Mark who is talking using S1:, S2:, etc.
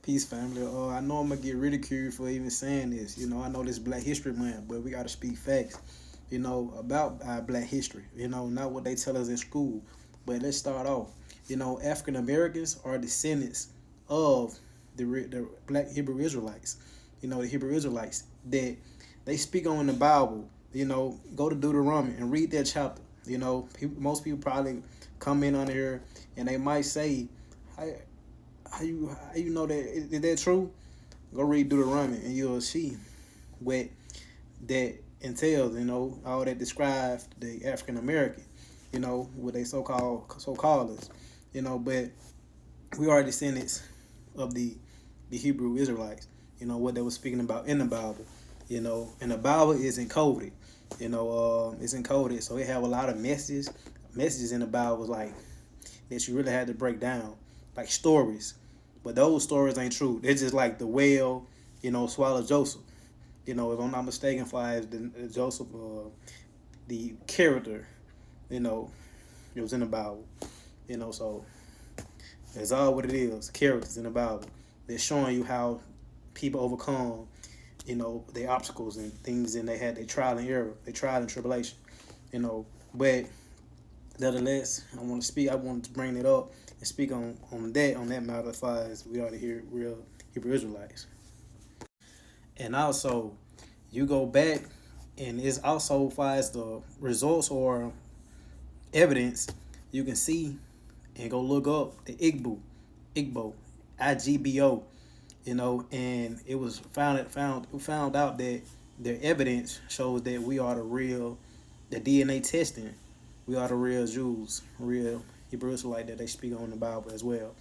S1: Peace, family. I know I'm gonna get ridiculed for even saying this. I know this Black History Month, but we gotta speak facts. About Black history. Not what they tell us in school. But let's start off. African Americans are descendants of the Black Hebrew Israelites. The Hebrew Israelites that they speak on in the Bible. Go to Deuteronomy and read that chapter. Most people probably come in on here and they might say, how you know that is that true? Go read Deuteronomy and you'll see what that entails. All that describes the African American. What they so called. But we are descendants of the Hebrew Israelites. What they were speaking about in the Bible. And the Bible is encoded. It's encoded, so it have a lot of messages in the Bible like that you really had to break down, like stories. But those stories ain't true. They're just like the whale, swallowed Joseph. If I'm not mistaken, far as Joseph, the character, you know, it was in the Bible. So it's all what it is. Characters in the Bible. They're showing you how people overcome, their obstacles and things, and they had their trial and error, their trial and tribulation. But nevertheless, I wanted to bring it up and speak on that matter as far as we are the real Hebrew Israelites. And also, you go back, and it's also as far as the results or evidence, you can see and go look up the Igbo, IGBO, and it was found out that their evidence shows that we are the DNA testing, we are the real Jews, real Hebrew Israelite that they speak on in the Bible as well.